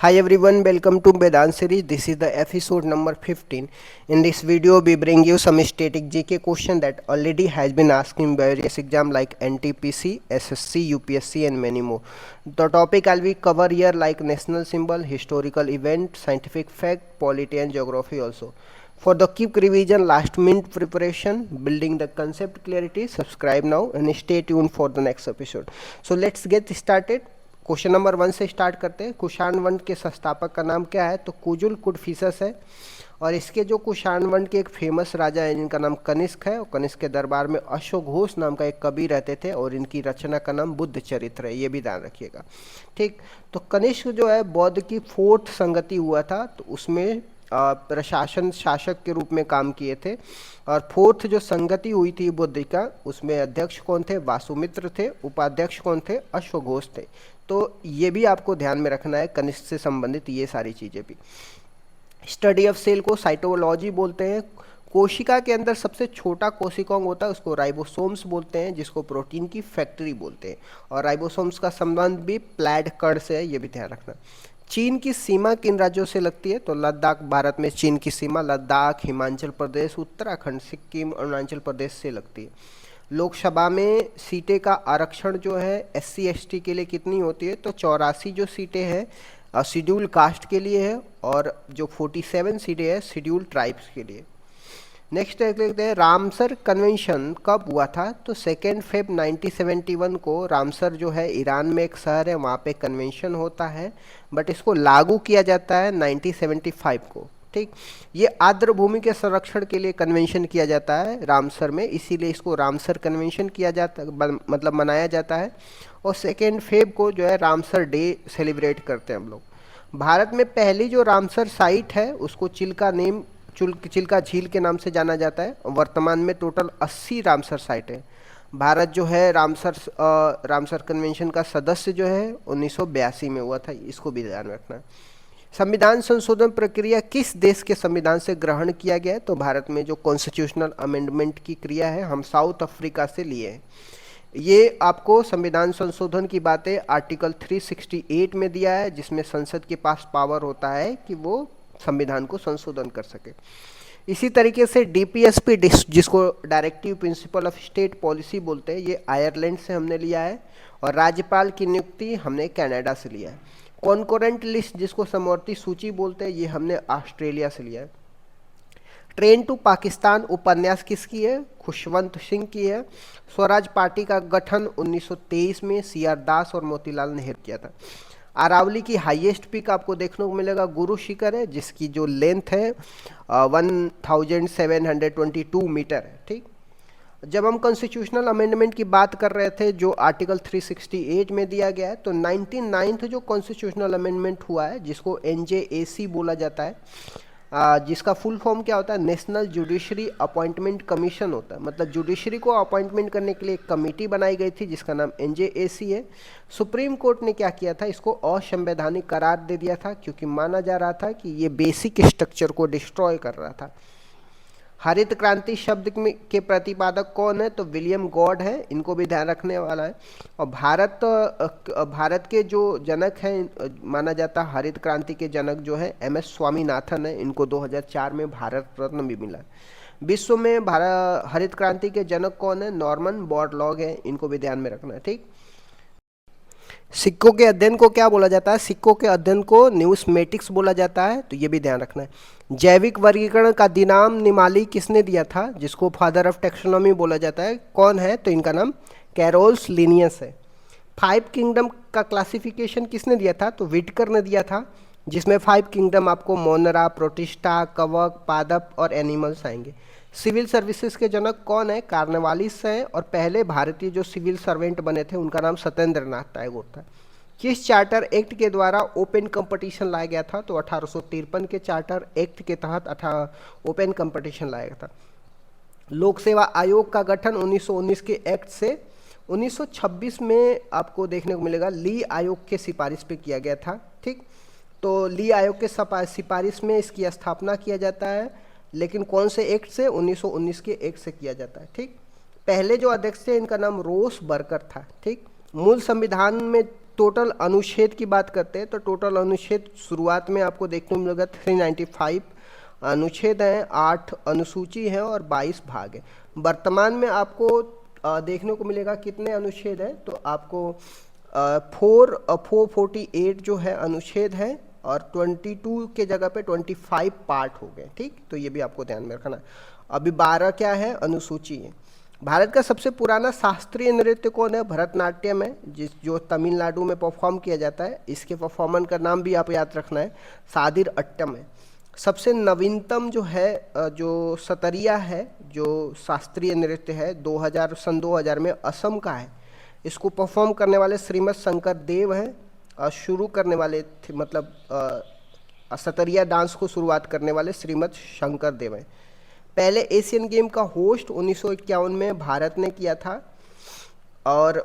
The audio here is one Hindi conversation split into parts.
Hi everyone, welcome to Vedant series. This is the episode number 15. In this video, we bring you some static GK question that already has been asked in various exam like NTPC, SSC, UPSC and many more. The topic I'll be cover here like national symbol, historical event, scientific fact, polity and geography also. For the quick revision, last minute preparation, building the concept clarity, subscribe now and stay tuned for the next episode. So let's get started. Question number 1 से स्टार्ट करते हैं। कुषाण वंश के संस्थापक का नाम क्या है? तो कुजुल कुडफिसस है। और इसके जो कुषाण वंश के एक फेमस राजा है जिनका नाम कनिष्क है, और कनिष्क के दरबार में अश्वघोष नाम का एक कवि रहते थे और इनकी रचना का नाम बुद्ध चरित्र है, ये भी ध्यान रखिएगा। ठीक, तो कनिष्क जो है बौद्ध की 4th संगति हुआ था, तो उसमें प्रशासन शासक के रूप में काम किए थे। और 4th जो संगति हुई थी बुद्ध का, उसमें अध्यक्ष कौन थे? वासुमित्र थे। उपाध्यक्ष कौन थे? अश्वघोष थे। तो ये भी आपको ध्यान में रखना है, कनिष्क से संबंधित ये सारी चीज़ें भी। स्टडी ऑफ सेल को साइटोलॉजी बोलते हैं। कोशिका के अंदर सबसे छोटा कोशिकांग होता है, उसको राइबोसोम्स बोलते हैं, जिसको प्रोटीन की फैक्ट्री बोलते हैं। और राइबोसोम्स का संबंध भी प्लैड कण से है, ये भी ध्यान रखना। चीन की सीमा किन राज्यों से लगती है? तो लद्दाख, भारत में चीन की सीमा लद्दाख, हिमाचल प्रदेश, उत्तराखंड, सिक्किम, अरुणाचल प्रदेश से लगती है। लोकसभा में सीटें का आरक्षण जो है SC ST के लिए कितनी होती है? तो 84 जो सीटें हैं शेड्यूल कास्ट के लिए है, और जो 47 सीटें हैं शेड्यूल ट्राइब्स के लिए। नेक्स्ट देखते हैं, रामसर कन्वेंशन कब हुआ था? तो 2 February 1971 को रामसर जो है ईरान में एक शहर है, वहाँ पे कन्वेंशन होता है, बट इसको लागू किया जाता है 1975 को। ठीक, ये आर्द्र भूमि के संरक्षण के लिए कन्वेंशन किया जाता है रामसर में, इसीलिए इसको रामसर कन्वेंशन किया जाता मतलब मनाया जाता है। और 2 February को जो है रामसर डे सेलिब्रेट करते हैं हम लोग। भारत में पहली जो रामसर साइट है उसको चिल्का झील के नाम से जाना जाता है। वर्तमान में टोटल 80 रामसर साइट है। भारत जो है रामसर कन्वेंशन का सदस्य जो है 1982 में हुआ था, इसको भी ध्यान रखना है। संविधान संशोधन प्रक्रिया किस देश के संविधान से ग्रहण किया गया है? तो भारत में जो कॉन्स्टिट्यूशनल अमेंडमेंट की क्रिया है हम साउथ अफ्रीका से लिए हैं। ये आपको संविधान संशोधन की बातें आर्टिकल 368 में दिया है, जिसमें संसद के पास पावर होता है कि वो संविधान को संशोधन कर सके। इसी तरीके से DPSP जिसको directive principle of state policy बोलते हैं, ये आयरलैंड से हमने लिया है। और राज्यपाल की नियुक्ति हमने कनाडा से लिया है। कॉन्कोरेंट लिस्ट जिसको समवर्ती सूची बोलते हैं, ये हमने ऑस्ट्रेलिया से लिया है। ट्रेन टू पाकिस्तान उपन्यास किसकी है? खुशवंत सिंह की है। स्वराज पार्टी का गठन 1923 में CR दास और मोतीलाल नेहरू किया था। अरावली की हाईएस्ट पीक आपको देखने को मिलेगा गुरु शिखर है, जिसकी जो लेंथ है 1722 मीटर है। ठीक, जब हम कॉन्स्टिट्यूशनल अमेंडमेंट की बात कर रहे थे जो आर्टिकल 368 में दिया गया है, तो 99th जो कॉन्स्टिट्यूशनल अमेंडमेंट हुआ है जिसको NJAC बोला जाता है, जिसका फुल फॉर्म क्या होता है? नेशनल जुडिशरी अपॉइंटमेंट कमीशन होता है। मतलब जुडिशरी को अपॉइंटमेंट करने के लिए एक कमेटी बनाई गई थी जिसका नाम NJAC है। सुप्रीम कोर्ट ने क्या किया था? इसको असंवैधानिक करार दे दिया था, क्योंकि माना जा रहा था कि ये बेसिक स्ट्रक्चर को डिस्ट्रॉय कर रहा था। हरित क्रांति शब्द के प्रतिपादक कौन है? तो विलियम गॉड है, इनको भी ध्यान रखने वाला है। और भारत के जो जनक हैं माना जाता है हरित क्रांति के जनक जो है MS स्वामीनाथन है, इनको 2004 में भारत रत्न भी मिला है। विश्व में हरित क्रांति के जनक कौन है? नॉर्मन बोरलॉग है, इनको भी ध्यान में रखना है। ठीक, सिक्कों के अध्ययन को क्या बोला जाता है? सिक्कों के अध्ययन को न्यूस्मेटिक्स बोला जाता है, तो ये भी ध्यान रखना है। जैविक वर्गीकरण का दिनाम निमाली किसने दिया था, जिसको फादर ऑफ टेक्सोनॉमी बोला जाता है? कौन है? तो इनका नाम कैरोल्स लिनियस है। 5 किंगडम का क्लासिफिकेशन किसने दिया था? तो विटकर ने दिया था, जिसमें 5 किंगडम आपको मोनरा, प्रोटिस्टा, कवक, पादप और एनिमल्स आएंगे। सिविल सर्विसेज के जनक कौन है? कार्नवालिस हैं। और पहले भारतीय जो सिविल सर्वेंट बने थे उनका नाम सत्येंद्र नाथ टैगोर था। किस चार्टर एक्ट के द्वारा ओपन कंपटीशन लाया गया था? तो 1853 के चार्टर एक्ट के तहत ओपन कंपटीशन लाया गया था। लोक सेवा आयोग का गठन 1919 के एक्ट से 1926 में आपको देखने को मिलेगा ली आयोग के सिफारिश पे किया गया था। ठीक, तो ली आयोग के सिफारिश में इसकी स्थापना किया जाता है, लेकिन कौन से एक्ट से? 1919 के एक्ट से किया जाता है। ठीक, पहले जो अध्यक्ष थे इनका नाम रोस बर्कर था। ठीक, मूल संविधान में टोटल अनुच्छेद की बात करते हैं तो टोटल अनुच्छेद शुरुआत में आपको देखने को मिलेगा 395 अनुच्छेद हैं, 8 अनुसूची हैं और 22 भाग हैं। वर्तमान में आपको देखने को मिलेगा कितने अनुच्छेद हैं, तो आपको 448 जो है अनुच्छेद है और 22 के जगह पे 25 पार्ट हो गए। ठीक, तो ये भी आपको ध्यान में रखना। अभी 12 क्या है, अनुसूची है। भारत का सबसे पुराना शास्त्रीय नृत्य कौन है, भरतनाट्यम है, जो तमिलनाडु में परफॉर्म किया जाता है। इसके परफॉर्मर का नाम भी आप याद रखना है, सादिर अट्टम है। सबसे नवीनतम जो है जो सतरिया है, जो शास्त्रीय नृत्य है, 2000 में असम का है। इसको परफॉर्म करने वाले श्रीमद शंकर देव हैं। शुरू करने वाले थे, मतलब सतरिया डांस को शुरुआत करने वाले श्रीमद शंकर देव हैं। पहले एशियन गेम का होस्ट 1951 में भारत ने किया था और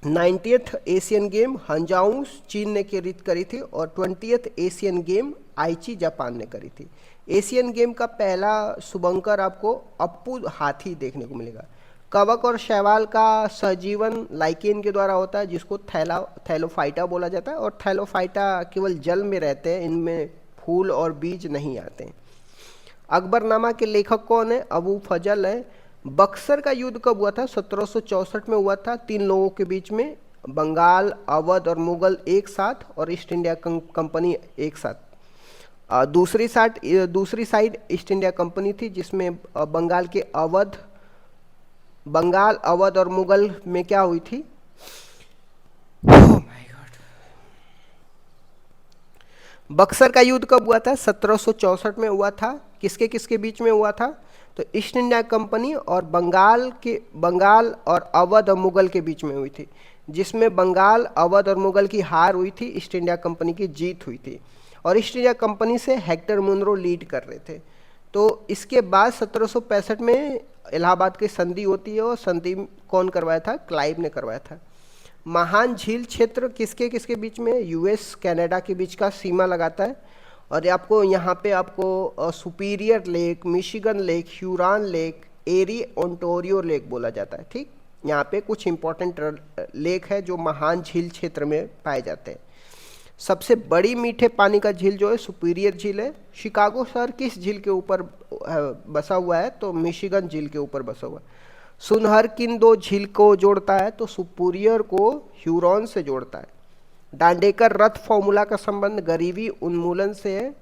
90th एशियन गेम हंजाऊ चीन ने करी थी और 20th एशियन गेम आईची जापान ने करी थी। एशियन गेम का पहला शुभंकर आपको अप्पू हाथी देखने को मिलेगा। कवक और शैवाल का सहजीवन लाइकेन के द्वारा होता है, जिसको थैलोफाइटा बोला जाता है, और थैलोफाइटा केवल जल में रहते हैं, इनमें फूल और बीज नहीं आते हैं। अकबरनामा के लेखक कौन है, अबू फजल है। बक्सर का युद्ध कब हुआ था, 1764 में हुआ था, 3 लोगों के बीच में, बंगाल, अवध और मुगल एक साथ और ईस्ट इंडिया कंपनी एक साथ। दूसरी साइड ईस्ट इंडिया कंपनी थी, जिसमें बंगाल, अवध और मुगल में क्या हुई थी, बक्सर का युद्ध कब हुआ था, 1764 में हुआ था। किसके किसके बीच में हुआ था, तो ईस्ट इंडिया कंपनी और बंगाल और अवध और मुगल के बीच में हुई थी, जिसमें बंगाल, अवध और मुगल की हार हुई थी, ईस्ट इंडिया कंपनी की जीत हुई थी। और ईस्ट इंडिया कंपनी से हेक्टर मुनरो लीड कर रहे थे। तो इसके बाद 1765 में इलाहाबाद की संधि होती है और संधि कौन करवाया था, क्लाइव ने करवाया था। महान झील क्षेत्र किसके किसके बीच में, यूएस कनाडा के बीच का सीमा लगाता है। और आपको यहाँ पे आपको superior lake, Michigan lake, Huron lake, Erie Ontario lake बोला जाता है। ठीक, यहाँ पे कुछ इंपॉर्टेंट लेक है जो महान झील क्षेत्र में पाए जाते हैं। सबसे बड़ी मीठे पानी का झील जो है सुपीरियर झील है। शिकागो शहर किस झील के ऊपर बसा हुआ है, तो मिशिगन झील के ऊपर बसा हुआ है। सुनहर किन 2 झील को जोड़ता है, तो सुपीरियर को ह्यूरॉन से जोड़ता है। डांडेकर रथ फॉर्मूला का संबंध गरीबी उन्मूलन से है।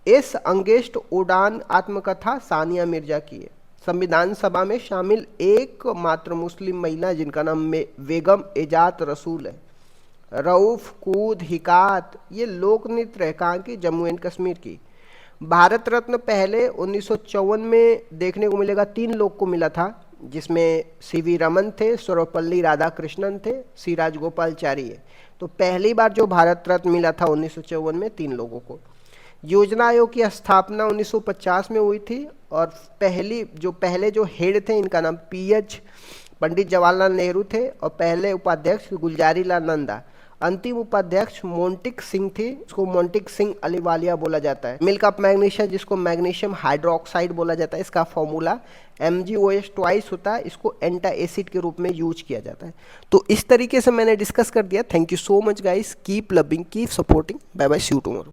एस अंगेस्ट उड़ान आत्मकथा सानिया मिर्जा की है। संविधान सभा में शामिल एकमात्र मुस्लिम महिला जिनका नाम बेगम एजाज रसूल है। रऊफ, कूद, हिकात ये लोक नृत्य है कहाँ की, जम्मू एंड कश्मीर की। भारत रत्न पहले 1954 में देखने को मिलेगा 3 लोग को मिला था, जिसमें सीवी रमन थे, सर्वपल्ली राधाकृष्णन थे, सी राजगोपालचारी है। तो पहली बार जो भारत रत्न मिला था 1954 में 3 लोगों को। योजना आयोग की स्थापना 1950 में हुई थी और पहले जो हेड थे इनका नाम पीएच पंडित जवाहरलाल नेहरू थे और पहले उपाध्यक्ष गुलजारी लाल नंदा। अंतिम उपाध्यक्ष मोंटिक सिंह थी, इसको मोंटिक सिंह अलीवालिया बोला जाता है। मिल्क ऑफ मैग्नीशिया जिसको मैग्नीशियम हाइड्रोक्साइड बोला जाता है, इसका फॉर्मूला MgOH ट्वाइस होता है, इसको एंटा एसिड के रूप में यूज किया जाता है। तो इस तरीके से मैंने डिस्कस कर दिया। Thank you so much guys, keep loving, keep supporting, bye bye, see you tomorrow.